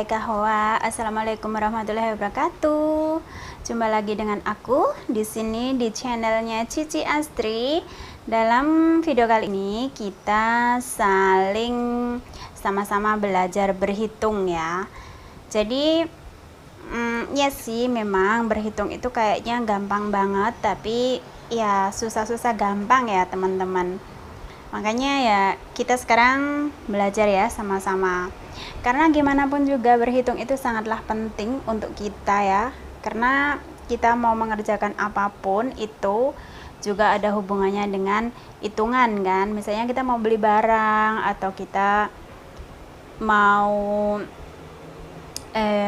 kahwa. Assalamualaikum warahmatullahi wabarakatuh. Jumpa lagi dengan aku di sini di channelnya Cici Astri. Dalam video kali ini kita saling sama-sama belajar berhitung ya. Jadi ya sih, memang berhitung itu kayaknya gampang banget, tapi ya susah-susah gampang ya teman-teman. Makanya ya kita sekarang belajar ya sama-sama. Karena gimana pun juga berhitung itu sangatlah penting untuk kita ya. Karena kita mau mengerjakan apapun itu juga ada hubungannya dengan hitungan kan. Misalnya kita mau beli barang atau kita mau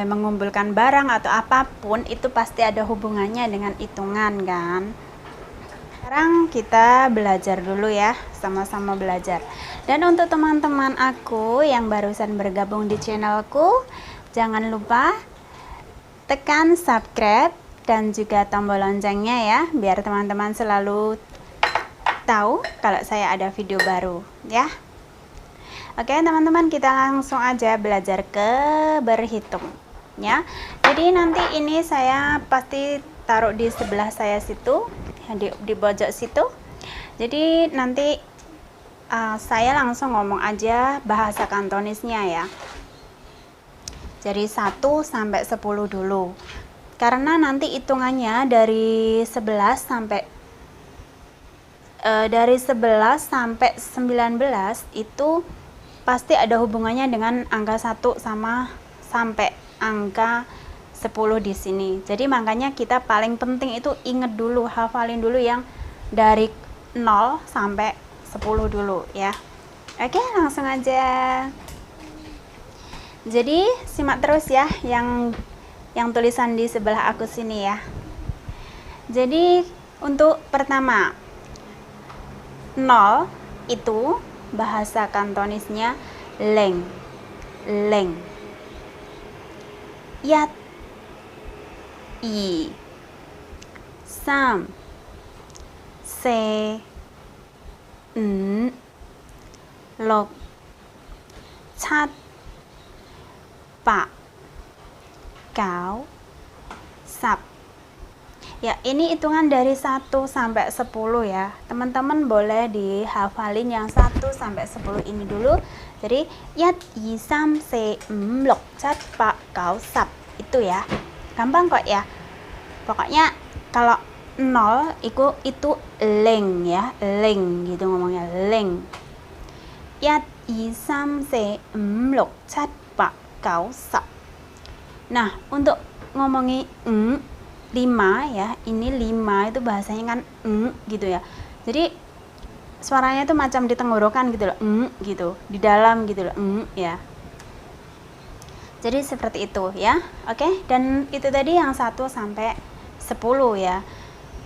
mengumpulkan barang atau apapun itu pasti ada hubungannya dengan hitungan kan. Sekarang kita belajar dulu ya, sama-sama belajar. Dan untuk teman-teman aku yang barusan bergabung di channelku, jangan lupa tekan subscribe dan juga tombol loncengnya ya, biar teman-teman selalu tahu kalau saya ada video baru ya. Oke teman-teman, kita langsung aja belajar ke berhitung ya. Jadi nanti ini saya pasti taruh di sebelah saya situ, di pojok situ. Jadi nanti saya langsung ngomong aja bahasa kantonisnya ya. Jadi 1 sampai 10 dulu. Karena nanti hitungannya dari 11 sampai 19 itu pasti ada hubungannya dengan angka 1 sama sampai angka 10 di sini. Jadi makanya kita paling penting itu inget dulu, hafalin dulu yang dari 0 sampai 10 dulu ya. Oke, langsung aja. Jadi simak terus ya yang tulisan di sebelah aku sini ya. Jadi untuk pertama 0 itu bahasa kantonisnya leng. Leng. Yat I Sam Se Lok Chat Pak Kau Sap. Ya, ini hitungan dari 1 sampai 10 ya. Teman-teman boleh dihafalin yang 1 sampai 10 ini dulu. Jadi yat I Sam Se Lok Chat Pak Kau Sap itu ya. Gampang kok ya. Pokoknya kalau 0 itu leng ya, leng gitu ngomongnya, leng. Yat I Sam Se Lok Chat Pak Kau Sap. Nah, untuk ngomongi 5 ya, ini 5 itu bahasanya kan gitu ya. Jadi suaranya itu macam di tenggorokan gitu loh, gitu, di dalam gitu loh, ya. Jadi seperti itu ya. Oke, dan itu tadi yang 1 sampai 10 ya.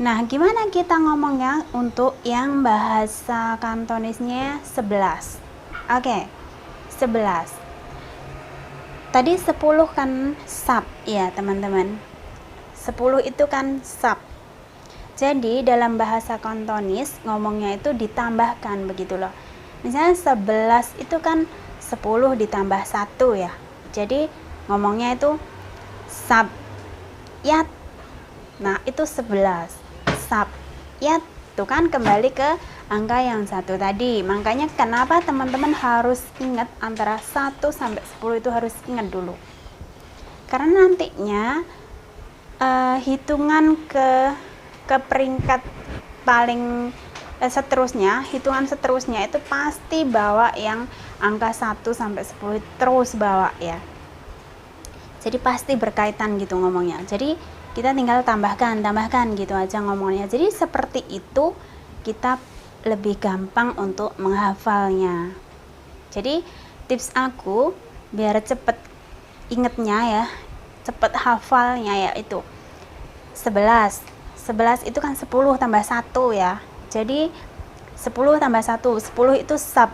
Nah, gimana kita ngomongnya untuk yang bahasa kantonisnya 11? Oke, 11. Tadi 10 kan sap ya, teman-teman. 10 itu kan sap. Jadi dalam bahasa kantonis ngomongnya itu ditambahkan begitu loh. Misalnya 11 itu kan 10 ditambah 1 ya. Jadi ngomongnya itu sap yat. Nah, itu 11. Sap yat. Tuh kan kembali ke angka yang 1 tadi. Makanya kenapa teman-teman harus ingat antara 1 sampai 10 itu harus ingat dulu. Karena nantinya hitungan ke peringkat paling seterusnya, hitungan seterusnya itu pasti bawa yang angka 1 sampai 10 terus bawa ya. Jadi pasti berkaitan gitu ngomongnya. Jadi kita tinggal tambahkan gitu aja ngomongnya. Jadi seperti itu kita lebih gampang untuk menghafalnya. Jadi tips aku biar cepet ingetnya ya, cepet hafalnya ya, itu 11 itu kan 10 tambah 1 ya. Jadi 10 tambah 1, 10 itu sap,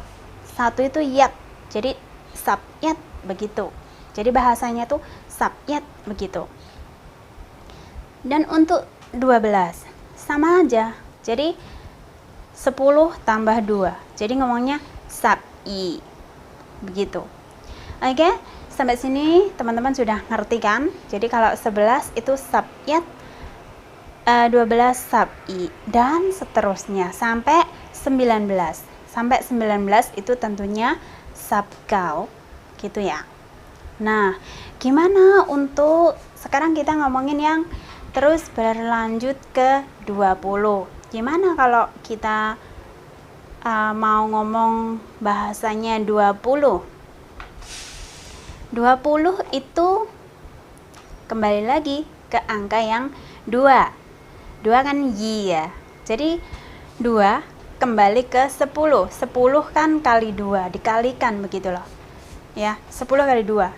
1 itu yat. Jadi sap yat begitu. Jadi bahasanya tuh sap yat begitu. Dan untuk 12 sama aja. Jadi 10 tambah 2. Jadi ngomongnya sap i begitu. Oke, sampai sini teman-teman sudah ngerti kan? Jadi kalau 11 itu sab yat, 12 sab i, dan seterusnya sampai 19. Sampai 19 itu tentunya sab kau, gitu ya. Nah, gimana untuk sekarang kita ngomongin yang terus berlanjut ke 20. Gimana kalau kita mau ngomong bahasanya 20? 20 itu kembali lagi ke angka yang 2. 2 kan yi ya. Jadi 2 kembali ke 10. 10 kan kali 2 dikalikan begitu loh. Ya, 10 kali 2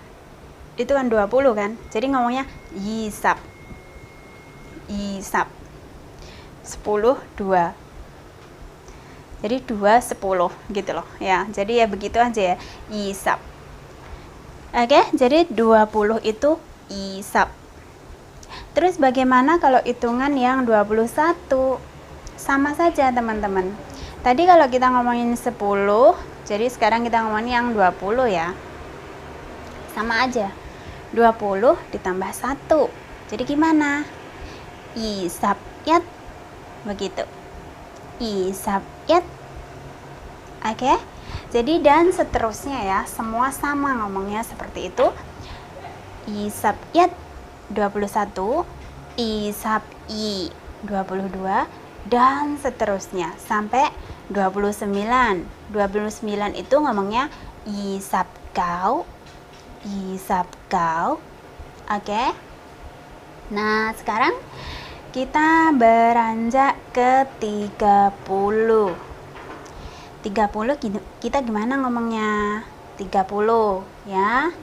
itu kan 20 kan. Jadi ngomongnya yisap. Yisap. 10 2. Jadi 2 10 gitu loh ya. Jadi ya begitu aja ya. Yisap. Oke, jadi 20 itu isap. Terus bagaimana kalau hitungan yang 21? Sama saja teman-teman. Tadi kalau kita ngomongin 10, jadi sekarang kita ngomongin yang 20 ya. Sama aja. 20 ditambah 1. Jadi gimana? Isap yat. Begitu. Isap yat. Oke. Jadi dan seterusnya ya, semua sama ngomongnya seperti itu. Isap yat 21, isap i 22, dan seterusnya sampai 29. 29 itu ngomongnya isap kau, isap kau. Oke. Nah, sekarang kita beranjak ke 30. 30 kita gimana ngomongnya? 30 ya.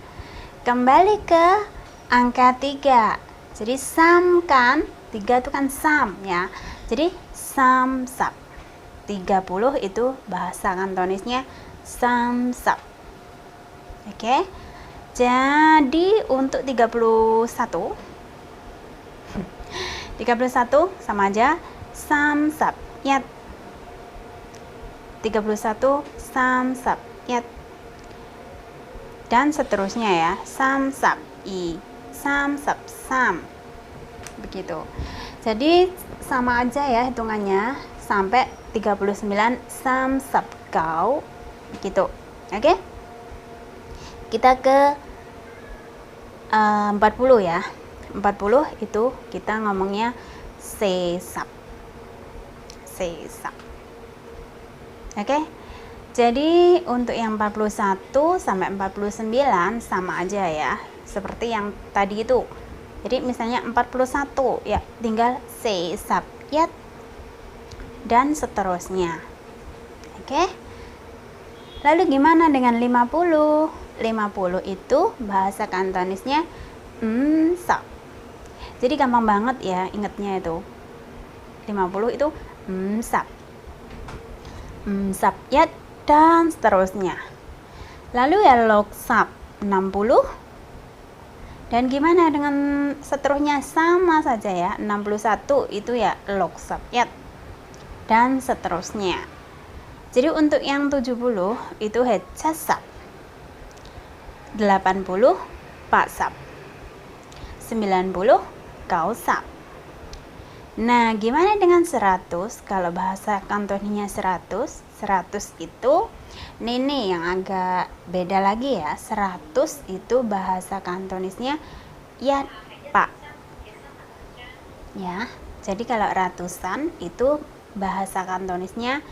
Kembali ke angka 3. Jadi sam kan, 3 itu kan sam ya. Jadi sam sap. 30 itu bahasa kantonisnya sam sap. Oke. Jadi untuk 31 sama aja sam sap yat. 31 sam sap yat. Dan seterusnya ya, sam sap i, sam sap sam. Begitu. Jadi sama aja ya hitungannya sampai 39 sam sap kau. Begitu. Oke? Kita ke 40 ya. 40 itu kita ngomongnya sesap. Sesap. Oke, jadi untuk yang 41 sampai 49 sama aja ya, seperti yang tadi itu. Jadi misalnya 41 ya, tinggal sesap yat dan seterusnya. Oke. Lalu gimana dengan 50? 50 itu bahasa kantonisnya sap. Jadi gampang banget ya ingatnya itu. 50 itu sap. Sap yat dan seterusnya. Lalu ya lok sap 60. Dan gimana dengan seterusnya? Sama saja ya. 61 itu ya lok sap yat dan seterusnya. Jadi untuk yang 70 itu hecasap. 80 pak sap. 90 kau sap. Nah, gimana dengan 100? Kalau bahasa kantonnya 100 itu ini yang agak beda lagi ya. 100 itu bahasa kantonisnya yat pak. Ya, jadi kalau ratusan itu bahasa kantonisnya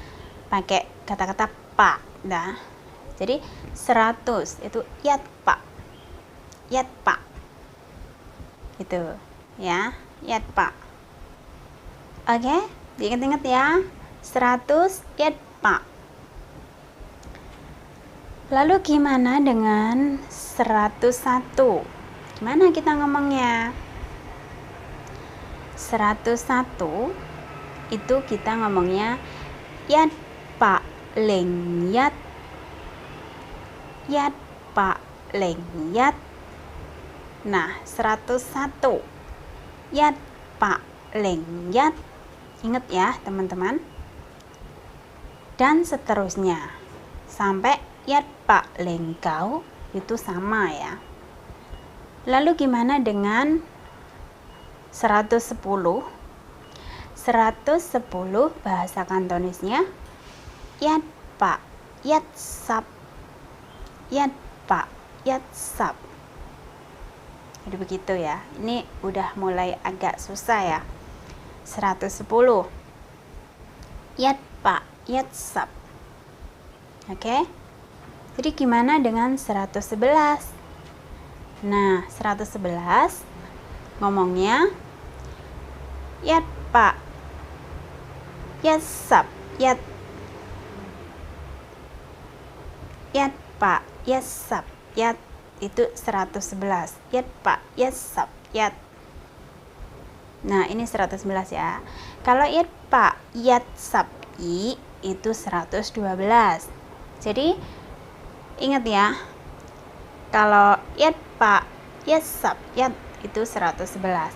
pakai kata-kata pak. Nah, jadi 100 itu yat pak. Yat pak. Gitu ya, yat pak. Oke, diingat-ingat ya. 100 yat pak. Lalu gimana dengan 101? Gimana kita ngomongnya? 101 itu kita ngomongnya yat pak leng yat. Yat pak leng yat. Nah, 101 yat pak leng yat. Ingat ya teman-teman. Dan seterusnya sampai yat pak leng kau itu sama ya. Lalu gimana dengan 110? 110 bahasa Kantonisnya yat pak, yat sap, yat pak, yat sap. Jadi begitu ya. Ini udah mulai agak susah ya. 110 yat pak, yat sap. Oke. Jadi gimana dengan 111? Nah, 111 ngomongnya yat pak, yat sap, yat pak, yat sap, yat. Itu 111. Yat pak, yat sap, yat. Nah, ini 111 ya. Kalau yat pak, yat sap, i itu 112. Jadi ingat ya, kalau yat pak, yat sap, yat itu 111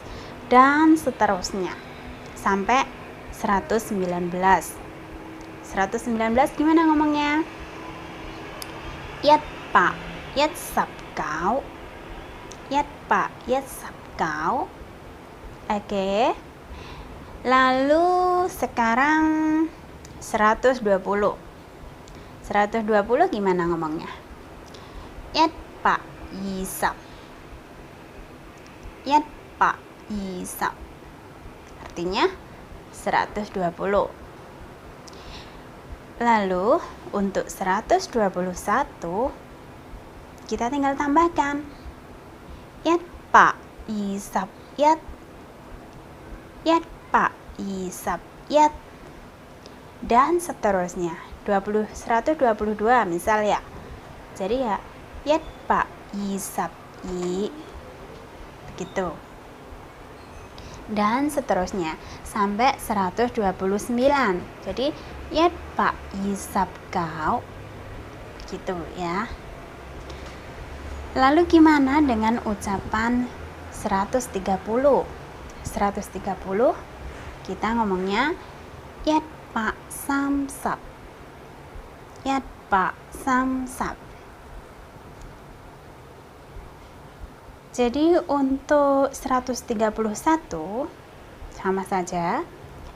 dan seterusnya sampai 119. 119 gimana ngomongnya? Yat pak, yat sap kau, yat pak, yat sap kau. Oke. Lalu sekarang 120. 120 gimana ngomongnya? Yat pak, yisap, yat pak, yisap. Artinya 120. Lalu untuk 121 kita tinggal tambahkan yat pak, yisap, yat, yat pak, yisap, yat, dan seterusnya. 122 misal ya. Jadi ya yat pak, yisap, i, begitu. Dan seterusnya sampai 129. Jadi yat pak, yisap kau, gitu ya. Lalu gimana dengan ucapan 130? 130 kita ngomongnya yat pak samsap, yat pak samsap. Jadi untuk 131 sama saja,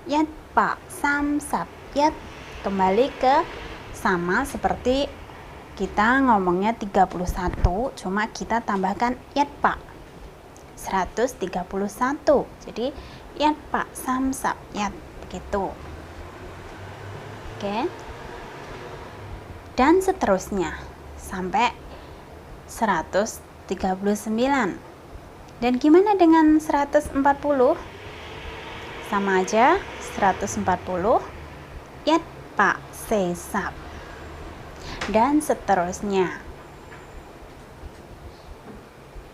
yat pak samsap, yat, kembali ke sama seperti kita ngomongnya 31, cuma kita tambahkan yat pak. 131. Jadi yat pak samsap, yat, begitu. Oke. Dan seterusnya sampai 139. Dan gimana dengan 140? Sama aja, 140 yat pak sesap. Dan seterusnya.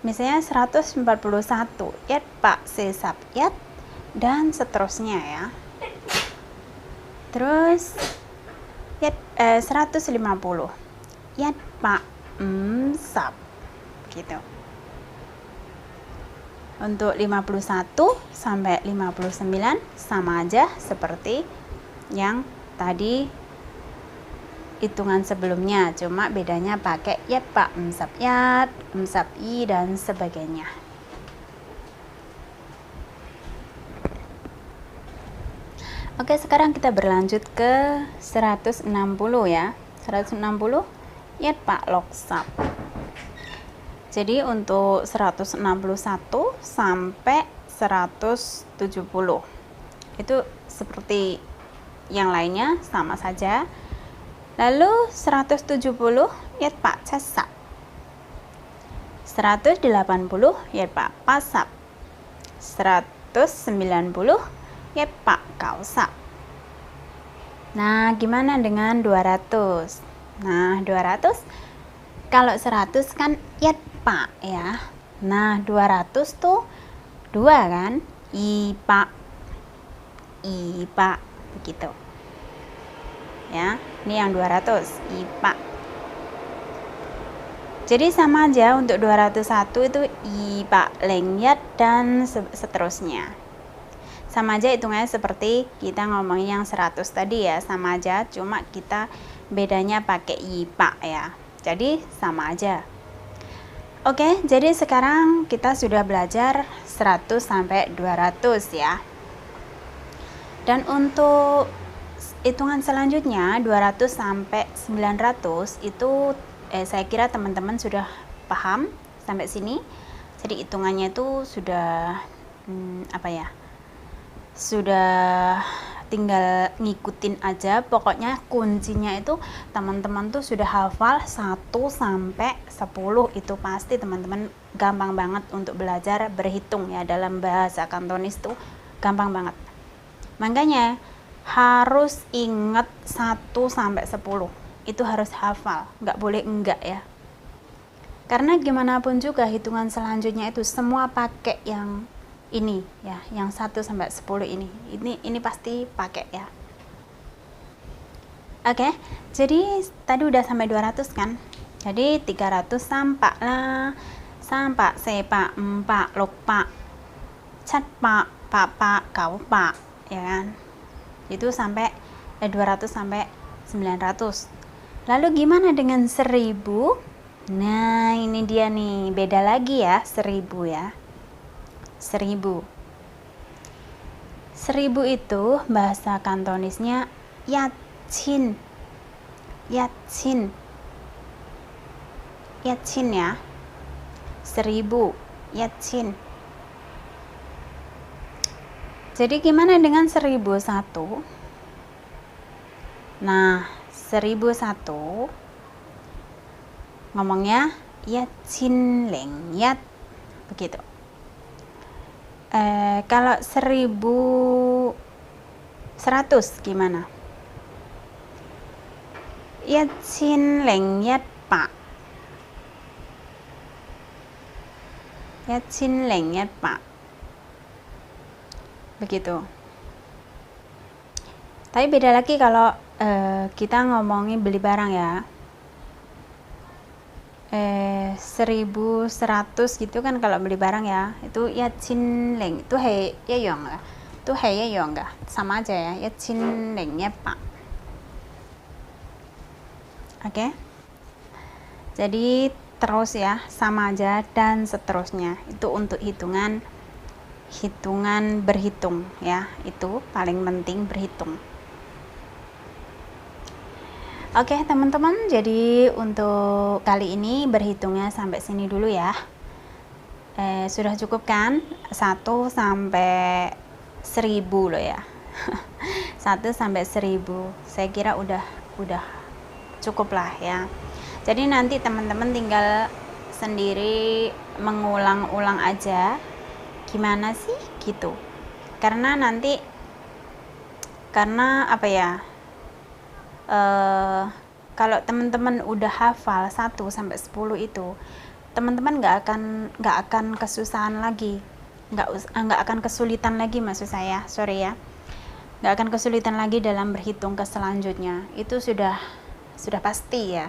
Misalnya 141 yat pak sesap, yat, dan seterusnya ya. Terus yat 150 yat pak sap, gitu. Untuk 51 sampai 59 sama aja seperti yang tadi hitungan sebelumnya, cuma bedanya pakai yat pak yat, i, dan sebagainya. Oke, sekarang kita berlanjut ke 160 ya. 160 yat pak loksap. Jadi untuk 161 sampai 170 itu seperti yang lainnya, sama saja. Lalu 170 yat pak casap, 180 yat pak pasap, 190 yat pak kausap. Nah, gimana dengan 200? Nah, 200 kalau 100 kan yat pak ya. Nah, 200 tuh 2 kan? I pak, begitu. Ya, ini yang 200 IPA. Jadi sama aja untuk 201 itu IPA lengyat dan seterusnya. Sama aja hitungannya seperti kita ngomongin yang 100 tadi ya, sama aja, cuma kita bedanya pakai IPA ya. Jadi sama aja. Oke, jadi sekarang kita sudah belajar 100 sampai 200 ya. Dan untuk hitungan selanjutnya 200 sampai 900 itu saya kira teman-teman sudah paham sampai sini. Jadi hitungannya itu sudah sudah tinggal ngikutin aja. Pokoknya kuncinya itu teman-teman tuh sudah hafal 1 sampai 10 itu pasti teman-teman gampang banget untuk belajar berhitung ya. Dalam bahasa Kantonis tuh gampang banget. Makanya harus ingat 1 sampai 10. Itu harus hafal, nggak boleh enggak ya. Karena gimana pun juga hitungan selanjutnya itu semua pakai yang ini ya, yang 1 sampai 10 ini pasti pakai ya. Oke, jadi tadi udah sampai 200 kan. Jadi 300 sampak lah. Sampak, sepak, empak, lokpak, catpak, papak, kaupak ya kan. Itu sampai 200 sampai 900. Lalu gimana dengan 1000? Nah, ini dia nih, beda lagi ya 1000 ya. 1000 itu bahasa Kantonisnya yatchin. Yatchin ya. 1000 yatchin. Jadi gimana dengan 1001? Nah, 1001 ngomongnya yatchin lengyat begitu. Kalau 1100 gimana? Yatchin lengyat pak. Yatchin lengyat pak. Begitu. Tapi beda lagi kalau kita ngomongin beli barang ya. 1100 gitu kan kalau beli barang ya, itu yatchin leng itu hei ya yong lah, itu hei ya yong enggak sama aja ya, yatchin lengnya pak. Oke, jadi terus ya sama aja dan seterusnya. Itu untuk hitungan berhitung ya, itu paling penting berhitung. Oke teman-teman, jadi untuk kali ini berhitungnya sampai sini dulu ya. Sudah cukup kan? 1 sampai 1000 loh ya. 1 sampai 1000 saya kira udah cukup lah ya. Jadi nanti teman-teman tinggal sendiri mengulang-ulang aja gimana sih gitu. Karena apa ya, kalau teman-teman udah hafal 1 sampai 10 itu teman-teman nggak akan kesusahan lagi, nggak akan kesulitan lagi, maksud saya, sorry ya, nggak akan kesulitan lagi dalam berhitung ke selanjutnya. Itu sudah pasti ya.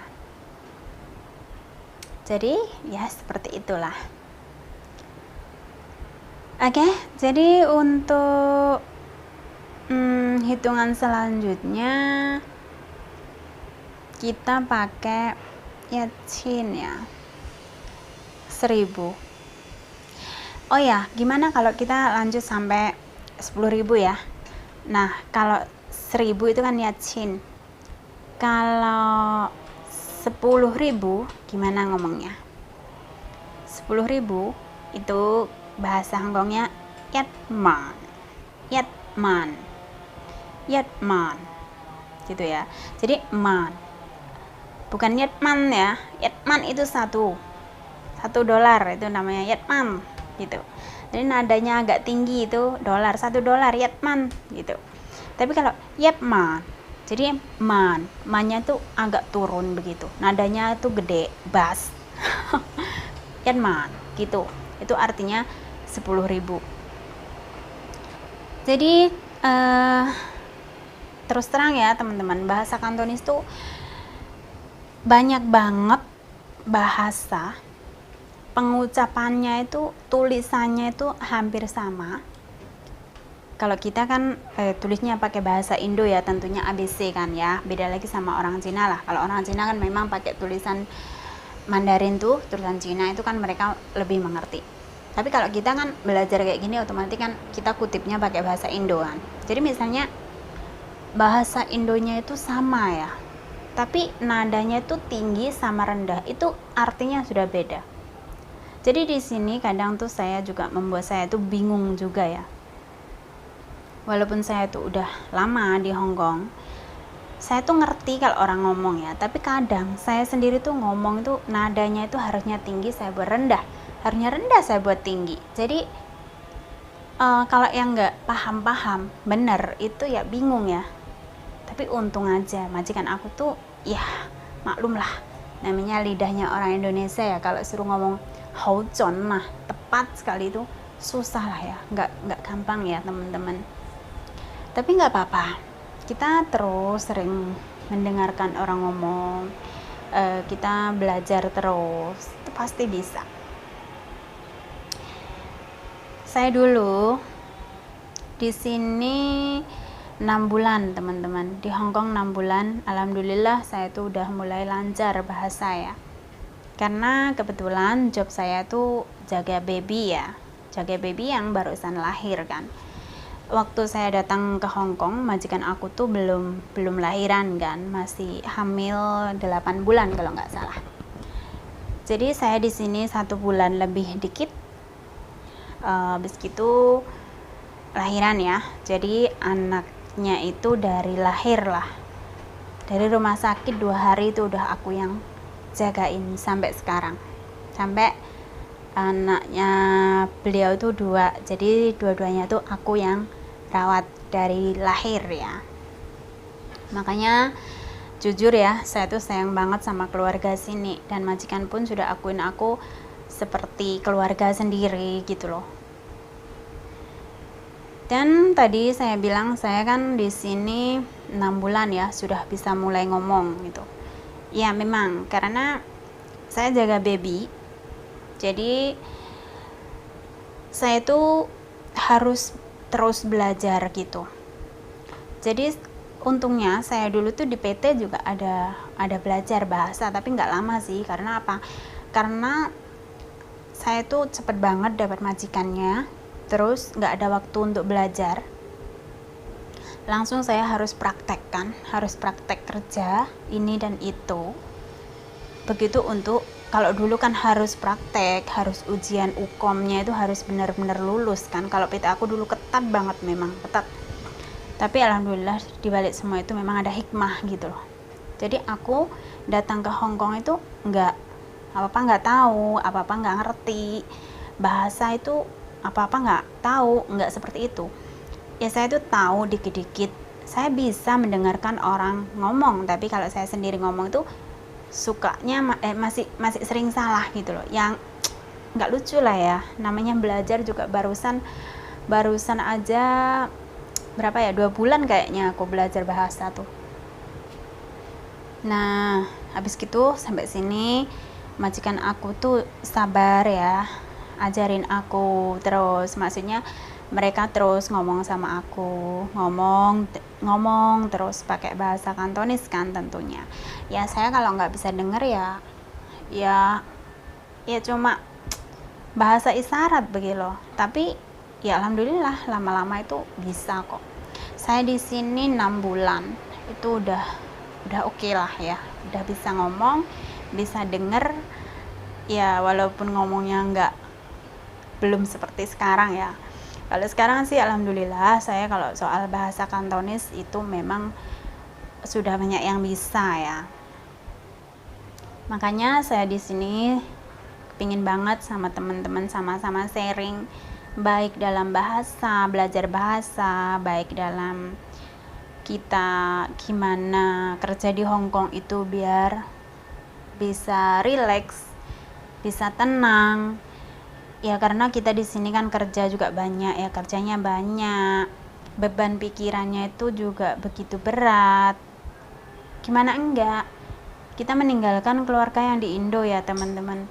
Jadi ya seperti itulah. Oke, jadi untuk hitungan selanjutnya kita pakai yatchin ya, 1000. Oh ya, gimana kalau kita lanjut sampai 10.000 ya. Nah, kalau 1000 itu kan yatchin. Kalau 10.000 gimana ngomongnya? 10.000 itu bahasa Hongkongnya yatman. Yatman gitu ya. Jadi man, bukan yatman ya. Yatman itu $1 itu namanya yatman gitu. Jadi nadanya agak tinggi itu dolar, $1 yatman gitu. Tapi kalau yatman, jadi mannya tuh agak turun begitu, nadanya tuh gede, bass. Yatman gitu, itu artinya 10.000. Jadi terus terang ya teman-teman, bahasa Kantonis tuh banyak banget bahasa, pengucapannya itu, tulisannya itu hampir sama. Kalau kita kan tulisnya pakai bahasa Indo ya, tentunya ABC kan ya, beda lagi sama orang Cina lah. Kalau orang Cina kan memang pakai tulisan Mandarin tuh tulisan Cina itu kan mereka lebih mengerti. Tapi kalau kita kan belajar kayak gini otomatis kan kita kutipnya pakai bahasa Indo kan. Jadi misalnya bahasa Indonya itu sama ya, tapi nadanya itu tinggi sama rendah, itu artinya sudah beda. Jadi di sini kadang tuh saya juga membuat saya tuh bingung juga ya. Walaupun saya tuh udah lama di Hong Kong, saya tuh ngerti kalau orang ngomong ya, tapi kadang saya sendiri tuh ngomong itu nadanya itu harusnya tinggi saya buat rendah, harusnya rendah saya buat tinggi. Jadi kalau yang nggak paham-paham bener itu ya bingung ya. Tapi untung aja majikan aku tuh ya maklum lah, namanya lidahnya orang Indonesia ya, kalau suruh ngomong haujon mah tepat sekali itu susah lah ya, nggak gampang ya teman-teman. Tapi nggak apa-apa, kita terus sering mendengarkan orang ngomong, kita belajar terus, itu pasti bisa. Saya dulu di sini 6 bulan teman-teman, di Hong Kong 6 bulan. Alhamdulillah saya tuh udah mulai lancar bahasa ya, karena kebetulan job saya tuh jaga baby ya, jaga baby yang barusan lahir kan. Waktu saya datang ke Hong Kong, majikan aku tuh belum lahiran kan, masih hamil 8 bulan kalau nggak salah. Jadi saya di sini 1 bulan lebih dikit, habis gitu lahiran ya. Jadi anaknya itu dari lahir lah, dari rumah sakit 2 hari itu udah aku yang jagain sampai sekarang, sampai anaknya beliau itu 2, jadi dua-duanya tuh aku yang rawat dari lahir ya. Makanya jujur ya, saya tuh sayang banget sama keluarga sini, dan majikan pun sudah akuin aku seperti keluarga sendiri gitu loh. Dan tadi saya bilang saya kan di sini 6 bulan ya, sudah bisa mulai ngomong gitu. Ya memang karena saya jaga baby, jadi saya tuh harus terus belajar gitu. Jadi untungnya saya dulu tuh di PT juga ada belajar bahasa, tapi nggak lama sih. Karena apa? Karena saya tuh cepet banget dapat majikannya, terus nggak ada waktu untuk belajar. Langsung saya harus praktek kan, harus praktek kerja ini dan itu. Begitu untuk kalau dulu kan harus praktek, harus ujian UKOM-nya itu harus benar-benar lulus kan. Kalau PT aku dulu ketat banget, memang ketat. Tapi alhamdulillah dibalik semua itu memang ada hikmah gitu loh. Jadi aku datang ke Hong Kong itu nggak apa-apa nggak tahu, apa-apa nggak ngerti. Bahasa itu apa-apa nggak tahu, nggak seperti itu. Ya saya tuh tahu dikit-dikit. Saya bisa mendengarkan orang ngomong, tapi kalau saya sendiri ngomong itu sukanya masih sering salah gitu loh, yang nggak lucu lah ya. Namanya belajar juga barusan aja berapa ya, 2 bulan kayaknya aku belajar bahasa tuh. Nah habis gitu sampai sini majikan aku tuh sabar ya, ajarin aku terus, maksudnya mereka terus ngomong sama aku, ngomong terus pakai bahasa Kantonis kan tentunya. Ya saya kalau nggak bisa denger ya cuma bahasa isyarat begitu loh. Tapi ya alhamdulillah lama-lama itu bisa kok. Saya di sini 6 bulan itu udah oke lah ya, udah bisa ngomong, bisa denger ya, walaupun ngomongnya belum seperti sekarang ya. Kalau sekarang sih alhamdulillah saya kalau soal bahasa Kantonis itu memang sudah banyak yang bisa ya. Makanya saya di sini kepingin banget sama teman-teman sama-sama sharing, baik dalam bahasa, belajar bahasa, baik dalam kita gimana kerja di Hong Kong itu biar bisa rileks, bisa tenang. Ya karena kita di sini kan kerja juga banyak ya, kerjanya banyak, beban pikirannya itu juga begitu berat. Gimana enggak? Kita meninggalkan keluarga yang di Indo ya teman-teman.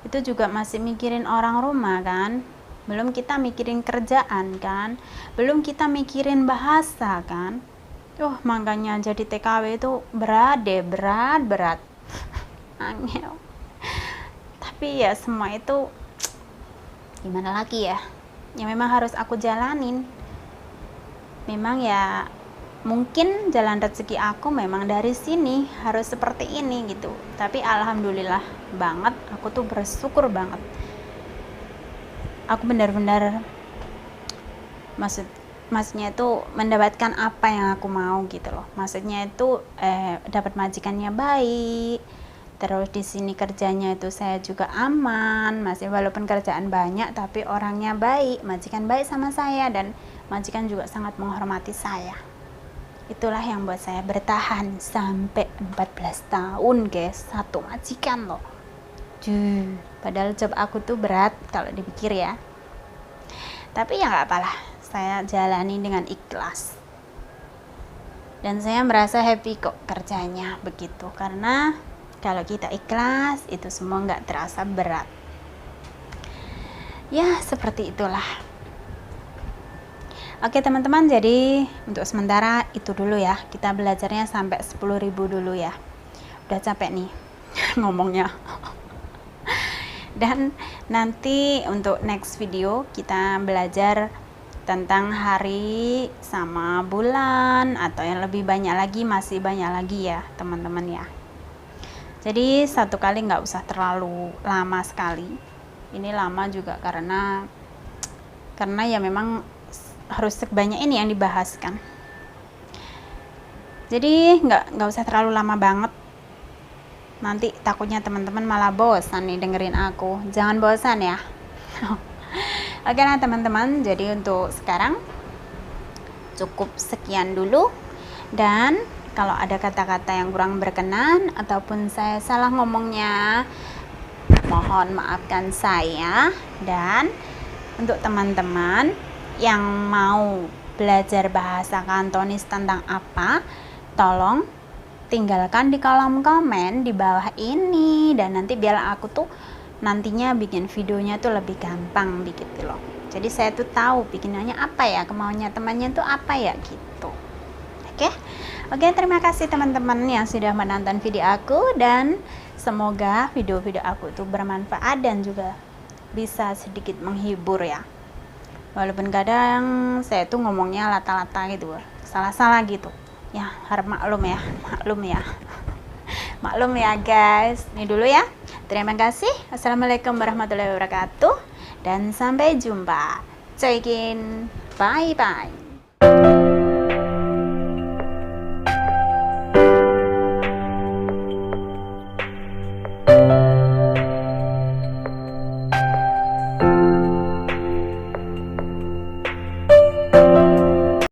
Itu juga masih mikirin orang rumah kan. Belum kita mikirin kerjaan kan. Belum kita mikirin bahasa kan. Makanya jadi TKW itu berat deh, berat. Angel. tapi ya semua itu gimana lagi ya, ya memang harus aku jalanin. Memang ya mungkin jalan rezeki aku memang dari sini harus seperti ini gitu, tapi alhamdulillah banget, aku tuh bersyukur banget. Aku benar-benar maksudnya itu mendapatkan apa yang aku mau gitu loh. Maksudnya itu dapat majikannya baik, terus di sini kerjanya itu saya juga aman, masih walaupun kerjaan banyak tapi orangnya baik, majikan baik sama saya, dan majikan juga sangat menghormati saya. Itulah yang buat saya bertahan sampai 14 tahun guys, satu majikan loh. Padahal job aku tuh berat kalau dipikir ya, tapi ya nggak apalah, saya jalani dengan ikhlas dan saya merasa happy kok kerjanya begitu, karena kalau kita ikhlas itu semua nggak terasa berat ya, seperti itulah. Oke teman-teman, jadi untuk sementara itu dulu ya, kita belajarnya sampai 10.000 dulu ya, udah capek nih ngomongnya. Dan nanti untuk next video kita belajar tentang hari sama bulan, atau yang lebih banyak lagi, masih banyak lagi ya teman-teman ya. Jadi satu kali nggak usah terlalu lama sekali, ini lama juga karena ya memang harus sebanyak ini yang dibahas kan. Jadi nggak usah terlalu lama banget, nanti takutnya teman-teman malah bosan nih dengerin aku. Jangan bosan ya. Oke nah teman-teman, jadi untuk sekarang cukup sekian dulu, dan kalau ada kata-kata yang kurang berkenan ataupun saya salah ngomongnya, mohon maafkan saya. Dan untuk teman-teman yang mau belajar bahasa Kantonis tentang apa, tolong tinggalkan di kolom komen di bawah ini, dan nanti biar aku tuh nantinya bikin videonya tuh lebih gampang begitu loh. Jadi saya tuh tahu bikinannya apa ya, kemauannya temannya tuh apa ya gitu. Oke, terima kasih teman-teman yang sudah menonton video aku, dan semoga video-video aku tuh bermanfaat dan juga bisa sedikit menghibur ya. Walaupun kadang saya tuh ngomongnya lata-lata gitu, salah-salah gitu ya, harap maklum ya. Maklum ya guys. Ini dulu ya, terima kasih. Assalamualaikum warahmatullahi wabarakatuh, dan sampai jumpa. Bye bye.